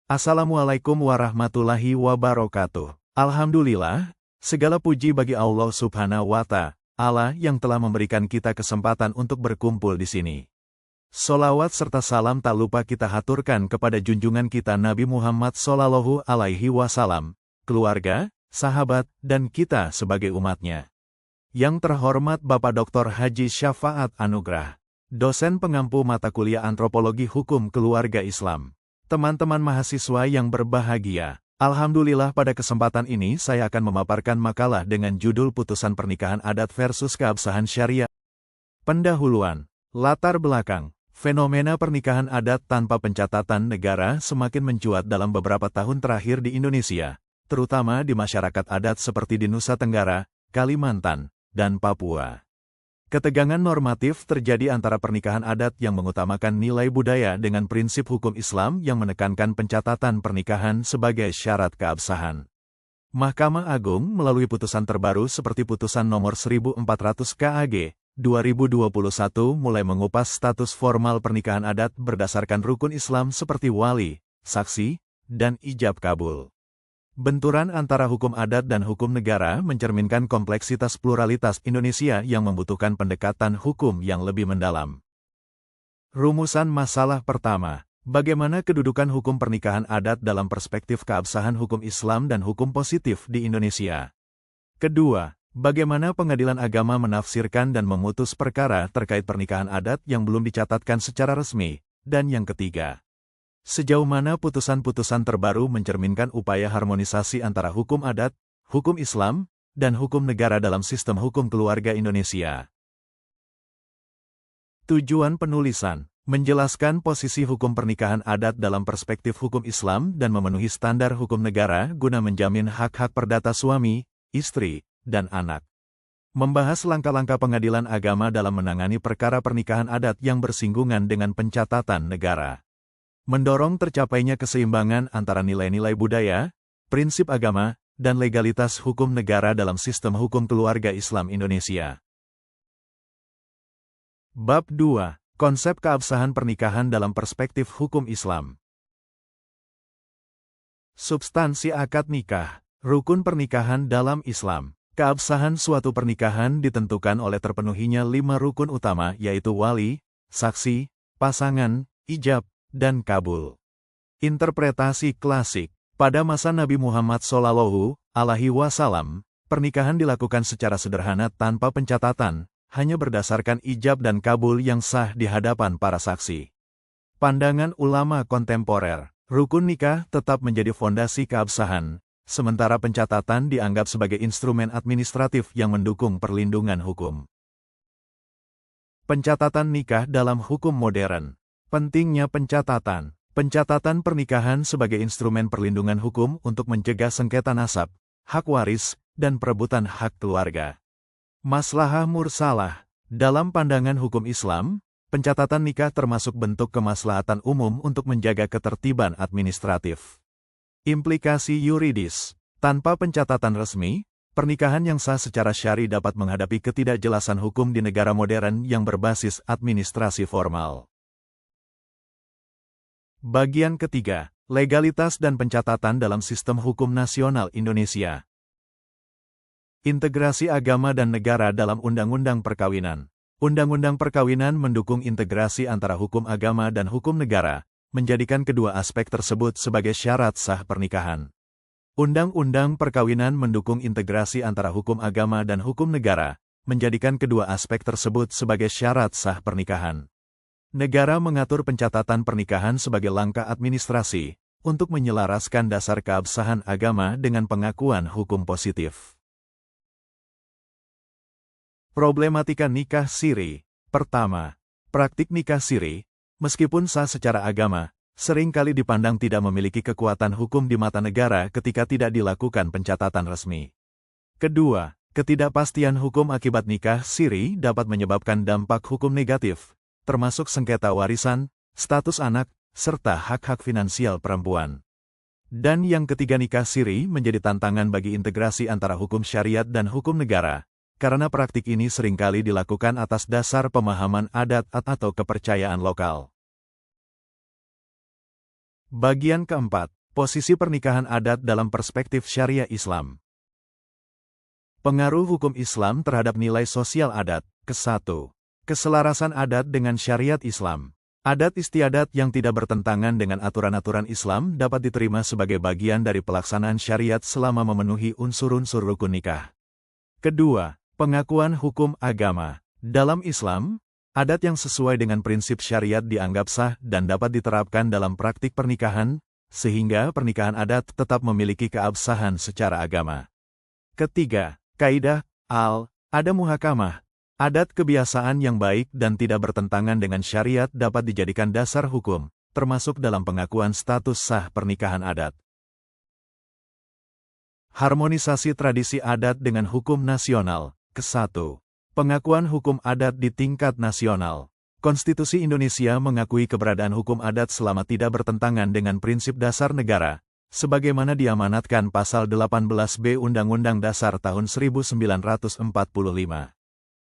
Assalamualaikum warahmatullahi wabarakatuh. Alhamdulillah, segala puji bagi Allah Subhanahu wa Ta'ala yang telah memberikan kita kesempatan untuk berkumpul di sini. Solawat serta salam tak lupa kita haturkan kepada junjungan kita Nabi Muhammad Sallallahu Alaihi Wasallam, keluarga, sahabat, dan kita sebagai umatnya. Yang terhormat Bapak Dr. Haji Syafaat Anugrah, dosen pengampu mata kuliah Antropologi Hukum Keluarga Islam. Teman-teman mahasiswa yang berbahagia, alhamdulillah pada kesempatan ini saya akan memaparkan makalah dengan judul Putusan Pernikahan Adat versus Keabsahan Syariah. Pendahuluan, latar belakang, fenomena pernikahan adat tanpa pencatatan negara semakin mencuat dalam beberapa tahun terakhir di Indonesia, terutama di masyarakat adat seperti di Nusa Tenggara, Kalimantan, dan Papua. Ketegangan normatif terjadi antara pernikahan adat yang mengutamakan nilai budaya dengan prinsip hukum Islam yang menekankan pencatatan pernikahan sebagai syarat keabsahan. Mahkamah Agung melalui putusan terbaru seperti Putusan Nomor 1400 KAG 2021 mulai mengupas status formal pernikahan adat berdasarkan rukun Islam seperti wali, saksi, dan ijab kabul. Benturan antara hukum adat dan hukum negara mencerminkan kompleksitas pluralitas Indonesia yang membutuhkan pendekatan hukum yang lebih mendalam. Rumusan masalah pertama, bagaimana kedudukan hukum pernikahan adat dalam perspektif keabsahan hukum Islam dan hukum positif di Indonesia? Kedua, bagaimana pengadilan agama menafsirkan dan memutus perkara terkait pernikahan adat yang belum dicatatkan secara resmi? Dan yang ketiga, sejauh mana putusan-putusan terbaru mencerminkan upaya harmonisasi antara hukum adat, hukum Islam, dan hukum negara dalam sistem hukum keluarga Indonesia? Tujuan penulisan, menjelaskan posisi hukum pernikahan adat dalam perspektif hukum Islam dan memenuhi standar hukum negara guna menjamin hak-hak perdata suami, istri, dan anak. Membahas langkah-langkah pengadilan agama dalam menangani perkara pernikahan adat yang bersinggungan dengan pencatatan negara. Mendorong tercapainya keseimbangan antara nilai-nilai budaya, prinsip agama, dan legalitas hukum negara dalam sistem hukum keluarga Islam Indonesia. Bab 2. Konsep keabsahan pernikahan dalam perspektif hukum Islam. Substansi akad nikah, rukun pernikahan dalam Islam. Keabsahan suatu pernikahan ditentukan oleh terpenuhinya 5 rukun utama yaitu wali, saksi, pasangan, ijab, dan kabul. Interpretasi klasik, pada masa Nabi Muhammad Sallallahu Alaihi Wasallam, pernikahan dilakukan secara sederhana tanpa pencatatan, hanya berdasarkan ijab dan kabul yang sah di hadapan para saksi. Pandangan ulama kontemporer, rukun nikah tetap menjadi fondasi keabsahan, sementara pencatatan dianggap sebagai instrumen administratif yang mendukung perlindungan hukum. Pencatatan nikah dalam hukum modern. Pentingnya pencatatan. Pencatatan pernikahan sebagai instrumen perlindungan hukum untuk mencegah sengketa nasab, hak waris, dan perebutan hak keluarga. Maslahah mursalah. Dalam pandangan hukum Islam, pencatatan nikah termasuk bentuk kemaslahatan umum untuk menjaga ketertiban administratif. Implikasi yuridis. Tanpa pencatatan resmi, pernikahan yang sah secara syar'i dapat menghadapi ketidakjelasan hukum di negara modern yang berbasis administrasi formal. Bagian ketiga, legalitas dan pencatatan dalam sistem hukum nasional Indonesia. Integrasi agama dan negara dalam Undang-Undang Perkawinan. Undang-Undang Perkawinan mendukung integrasi antara hukum agama dan hukum negara, menjadikan kedua aspek tersebut sebagai syarat sah pernikahan. Undang-Undang Perkawinan mendukung integrasi antara hukum agama dan hukum negara, menjadikan kedua aspek tersebut sebagai syarat sah pernikahan. Negara mengatur pencatatan pernikahan sebagai langkah administrasi untuk menyelaraskan dasar keabsahan agama dengan pengakuan hukum positif. Problematika nikah siri. Pertama, praktik nikah siri, meskipun sah secara agama, seringkali dipandang tidak memiliki kekuatan hukum di mata negara ketika tidak dilakukan pencatatan resmi. Kedua, ketidakpastian hukum akibat nikah siri dapat menyebabkan dampak hukum negatif, termasuk sengketa warisan, status anak, serta hak-hak finansial perempuan. Dan yang ketiga, nikah siri menjadi tantangan bagi integrasi antara hukum syariat dan hukum negara, karena praktik ini seringkali dilakukan atas dasar pemahaman adat atau kepercayaan lokal. Bagian keempat, posisi pernikahan adat dalam perspektif syariah Islam. Pengaruh hukum Islam terhadap nilai sosial adat. Ke-1. Keselarasan adat dengan syariat Islam. Adat istiadat yang tidak bertentangan dengan aturan-aturan Islam dapat diterima sebagai bagian dari pelaksanaan syariat selama memenuhi unsur-unsur rukun nikah. Kedua, pengakuan hukum agama. Dalam Islam, adat yang sesuai dengan prinsip syariat dianggap sah dan dapat diterapkan dalam praktik pernikahan, sehingga pernikahan adat tetap memiliki keabsahan secara agama. Ketiga, kaidah al-ada muhakamah. Adat kebiasaan yang baik dan tidak bertentangan dengan syariat dapat dijadikan dasar hukum, termasuk dalam pengakuan status sah pernikahan adat. Harmonisasi tradisi adat dengan hukum nasional. Ke-1. Pengakuan hukum adat di tingkat nasional. Konstitusi Indonesia mengakui keberadaan hukum adat selama tidak bertentangan dengan prinsip dasar negara, sebagaimana diamanatkan Pasal 18B Undang-Undang Dasar tahun 1945.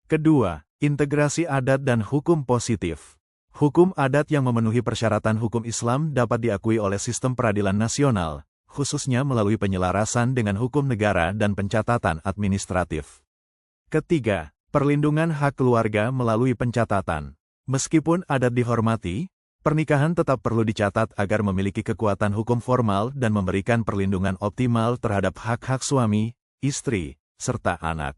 Kedua, integrasi adat dan hukum positif. Hukum adat yang memenuhi persyaratan hukum Islam dapat diakui oleh sistem peradilan nasional, khususnya melalui penyelarasan dengan hukum negara dan pencatatan administratif. Ketiga, perlindungan hak keluarga melalui pencatatan. Meskipun adat dihormati, pernikahan tetap perlu dicatat agar memiliki kekuatan hukum formal dan memberikan perlindungan optimal terhadap hak-hak suami, istri, serta anak.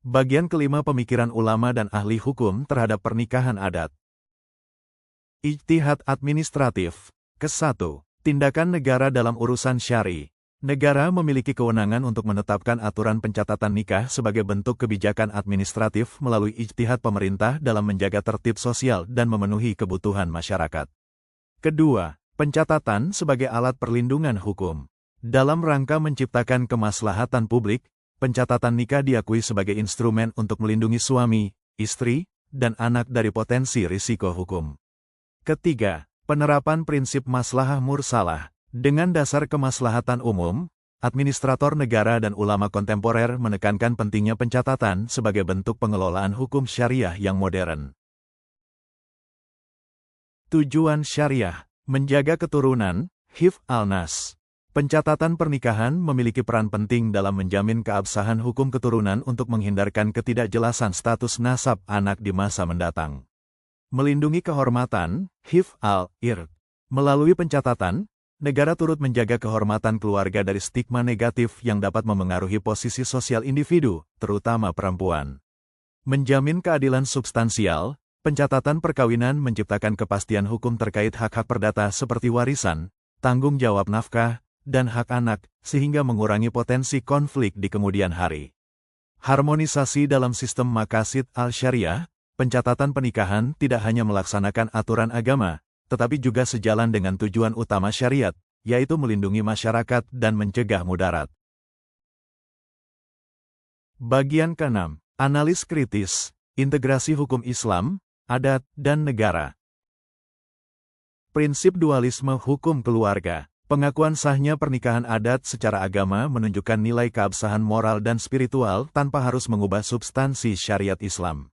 Bagian kelima, pemikiran ulama dan ahli hukum terhadap pernikahan adat. Ijtihad administratif. Ke-1. Tindakan negara dalam urusan syari. Negara memiliki kewenangan untuk menetapkan aturan pencatatan nikah sebagai bentuk kebijakan administratif melalui ijtihad pemerintah dalam menjaga tertib sosial dan memenuhi kebutuhan masyarakat. Kedua, pencatatan sebagai alat perlindungan hukum. Dalam rangka menciptakan kemaslahatan publik, pencatatan nikah diakui sebagai instrumen untuk melindungi suami, istri, dan anak dari potensi risiko hukum. Ketiga, penerapan prinsip maslahah mursalah. Dengan dasar kemaslahatan umum, administrator negara dan ulama kontemporer menekankan pentingnya pencatatan sebagai bentuk pengelolaan hukum syariah yang modern. Tujuan syariah, menjaga keturunan, hifz al-nas. Pencatatan pernikahan memiliki peran penting dalam menjamin keabsahan hukum keturunan untuk menghindarkan ketidakjelasan status nasab anak di masa mendatang. Melindungi kehormatan, hifz al-ird. Melalui pencatatan, negara turut menjaga kehormatan keluarga dari stigma negatif yang dapat memengaruhi posisi sosial individu, terutama perempuan. Menjamin keadilan substansial, pencatatan perkawinan menciptakan kepastian hukum terkait hak-hak perdata seperti warisan, tanggung jawab nafkah, dan hak anak, sehingga mengurangi potensi konflik di kemudian hari. Harmonisasi dalam sistem maqasid al-syariah, pencatatan pernikahan tidak hanya melaksanakan aturan agama, tetapi juga sejalan dengan tujuan utama syariat, yaitu melindungi masyarakat dan mencegah mudarat. Bagian ke-6, analis kritis, integrasi hukum Islam, adat, dan negara. Prinsip dualisme hukum keluarga. Pengakuan sahnya pernikahan adat secara agama menunjukkan nilai keabsahan moral dan spiritual tanpa harus mengubah substansi syariat Islam.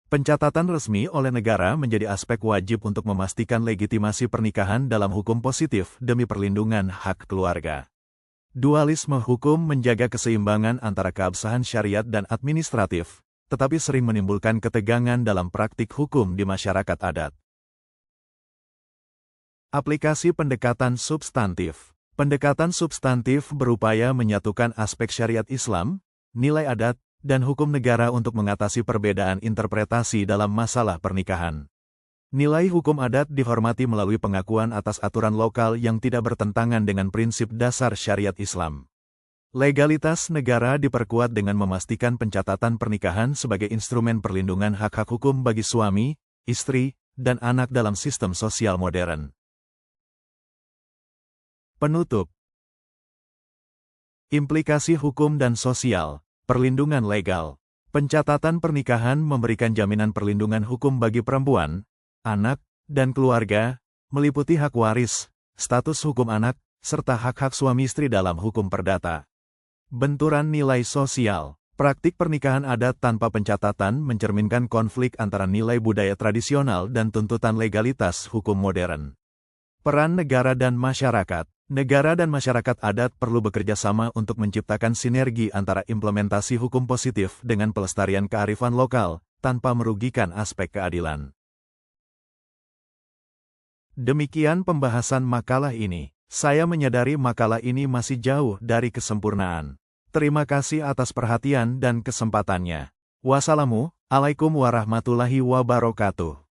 Pencatatan resmi oleh negara menjadi aspek wajib untuk memastikan legitimasi pernikahan dalam hukum positif demi perlindungan hak keluarga. Dualisme hukum menjaga keseimbangan antara keabsahan syariat dan administratif, tetapi sering menimbulkan ketegangan dalam praktik hukum di masyarakat adat. Aplikasi pendekatan substantif. Pendekatan substantif berupaya menyatukan aspek syariat Islam, nilai adat, dan hukum negara untuk mengatasi perbedaan interpretasi dalam masalah pernikahan. Nilai hukum adat dihormati melalui pengakuan atas aturan lokal yang tidak bertentangan dengan prinsip dasar syariat Islam. Legalitas negara diperkuat dengan memastikan pencatatan pernikahan sebagai instrumen perlindungan hak-hak hukum bagi suami, istri, dan anak dalam sistem sosial modern. Penutup. Implikasi hukum dan sosial. Perlindungan legal. Pencatatan pernikahan memberikan jaminan perlindungan hukum bagi perempuan, anak, dan keluarga, meliputi hak waris, status hukum anak, serta hak-hak suami istri dalam hukum perdata. Benturan nilai sosial. Praktik pernikahan adat tanpa pencatatan mencerminkan konflik antara nilai budaya tradisional dan tuntutan legalitas hukum modern. Peran negara dan masyarakat. Negara dan masyarakat adat perlu bekerja sama untuk menciptakan sinergi antara implementasi hukum positif dengan pelestarian kearifan lokal, tanpa merugikan aspek keadilan. Demikian pembahasan makalah ini. Saya menyadari makalah ini masih jauh dari kesempurnaan. Terima kasih atas perhatian dan kesempatannya. Wassalamualaikum warahmatullahi wabarakatuh.